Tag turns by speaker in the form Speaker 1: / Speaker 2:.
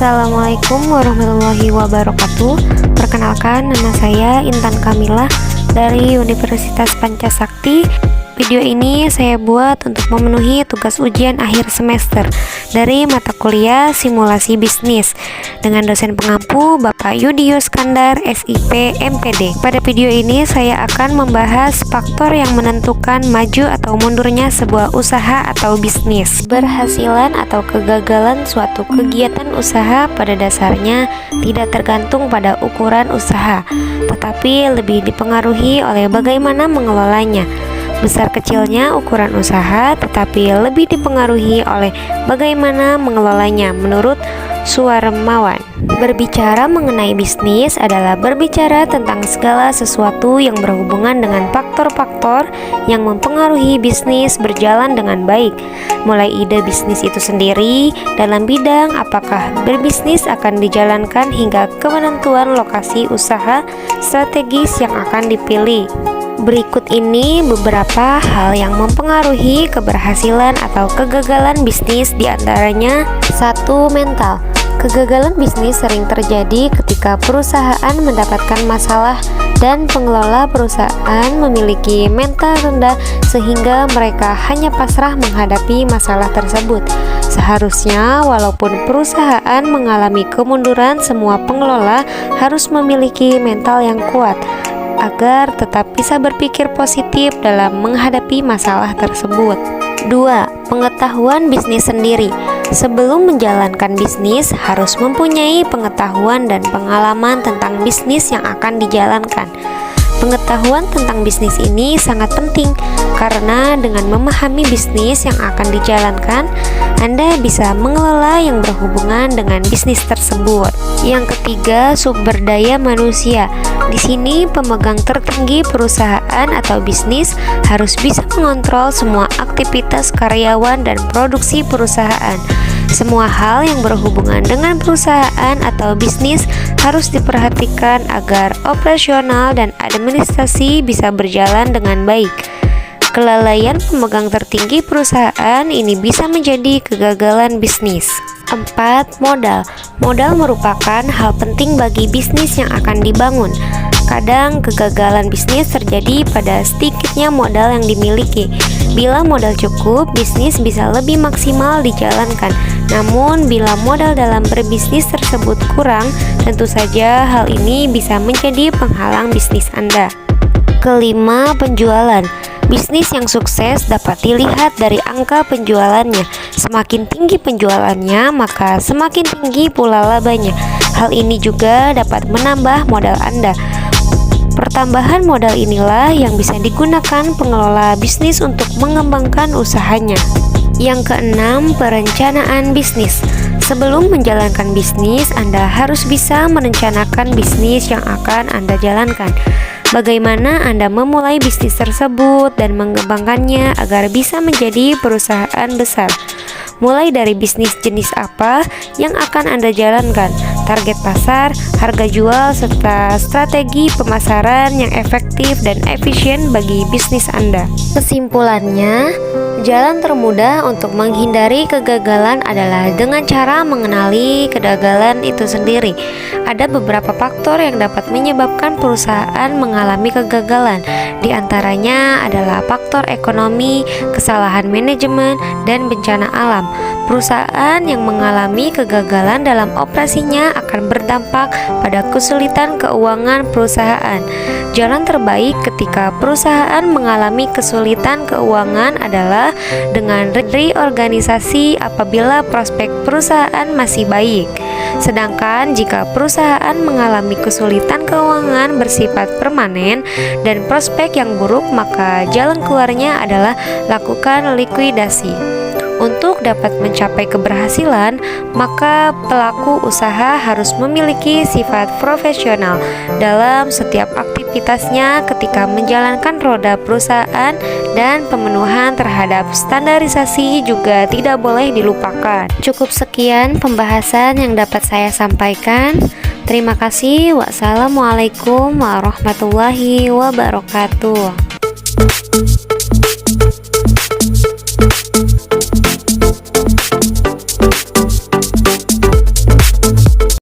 Speaker 1: Assalamualaikum warahmatullahi wabarakatuh. Perkenalkan, nama saya Intan Kamila dari Universitas Pancasakti. Video ini saya buat untuk memenuhi tugas ujian akhir semester dari mata kuliah Simulasi Bisnis dengan dosen pengampu Bapak Yudi Yuskandar, SIP, MPD. Pada video ini saya akan membahas faktor yang menentukan maju atau mundurnya sebuah usaha atau bisnis. Berhasilan atau kegagalan suatu kegiatan usaha pada dasarnya tidak tergantung pada ukuran usaha, tetapi lebih dipengaruhi oleh bagaimana mengelolanya. Besar kecilnya ukuran usaha tetapi lebih dipengaruhi oleh bagaimana mengelolanya menurut Suwarmawan. Berbicara mengenai bisnis adalah berbicara tentang segala sesuatu yang berhubungan dengan faktor-faktor yang mempengaruhi bisnis berjalan dengan baik, mulai ide bisnis itu sendiri dalam bidang apakah berbisnis akan dijalankan hingga penentuan lokasi usaha strategis yang akan dipilih. Berikut ini beberapa hal yang mempengaruhi keberhasilan atau kegagalan bisnis, diantaranya 1. Mental. Kegagalan bisnis sering terjadi ketika perusahaan mendapatkan masalah dan pengelola perusahaan memiliki mental rendah sehingga mereka hanya pasrah menghadapi masalah tersebut. Seharusnya walaupun perusahaan mengalami kemunduran, semua pengelola harus memiliki mental yang kuat agar tetap bisa berpikir positif dalam menghadapi masalah tersebut. 2. Pengetahuan bisnis sendiri. Sebelum menjalankan bisnis, harus mempunyai pengetahuan dan pengalaman tentang bisnis yang akan dijalankan. Pengetahuan tentang bisnis ini sangat penting karena dengan memahami bisnis yang akan dijalankan, Anda bisa mengelola yang berhubungan dengan bisnis tersebut. Yang ketiga, sumber daya manusia. Di sini pemegang tertinggi perusahaan atau bisnis harus bisa mengontrol semua aktivitas karyawan dan produksi perusahaan. Semua hal yang berhubungan dengan perusahaan atau bisnis harus diperhatikan agar operasional dan administrasi bisa berjalan dengan baik. Kelalaian pemegang tertinggi perusahaan ini bisa menjadi kegagalan bisnis. 4. Modal. Modal merupakan hal penting bagi bisnis yang akan dibangun. Kadang kegagalan bisnis terjadi pada sedikitnya modal yang dimiliki. Bila modal cukup, bisnis bisa lebih maksimal dijalankan. Namun, bila modal dalam berbisnis tersebut kurang, tentu saja hal ini bisa menjadi penghalang bisnis Anda. Kelima, penjualan. Bisnis yang sukses dapat dilihat dari angka penjualannya. Semakin tinggi penjualannya, maka semakin tinggi pula labanya. Hal ini juga dapat menambah modal Anda. Pertambahan modal inilah yang bisa digunakan pengelola bisnis untuk mengembangkan usahanya. Yang keenam, perencanaan bisnis. Sebelum menjalankan bisnis, Anda harus bisa merencanakan bisnis yang akan Anda jalankan. Bagaimana Anda memulai bisnis tersebut dan mengembangkannya agar bisa menjadi perusahaan besar. Mulai dari bisnis jenis apa yang akan Anda jalankan, target pasar, harga jual, serta strategi pemasaran yang efektif dan efisien bagi bisnis Anda. Kesimpulannya, jalan termudah untuk menghindari kegagalan adalah dengan cara mengenali kegagalan itu sendiri. Ada beberapa faktor yang dapat menyebabkan perusahaan mengalami kegagalan. Di antaranya adalah faktor ekonomi, kesalahan manajemen, dan bencana alam. Perusahaan yang mengalami kegagalan dalam operasinya akan berdampak pada kesulitan keuangan perusahaan. Jalan terbaik ketika perusahaan mengalami kesulitan keuangan adalah dengan reorganisasi apabila prospek perusahaan masih baik. Sedangkan jika perusahaan mengalami kesulitan keuangan bersifat permanen dan prospek yang buruk, maka jalan keluarnya adalah lakukan likuidasi. Untuk dapat mencapai keberhasilan, maka pelaku usaha harus memiliki sifat profesional dalam setiap aktivitasnya ketika menjalankan roda perusahaan, dan pemenuhan terhadap standarisasi juga tidak boleh dilupakan. Cukup sekian pembahasan yang dapat saya sampaikan. Terima kasih. Wassalamualaikum warahmatullahi wabarakatuh.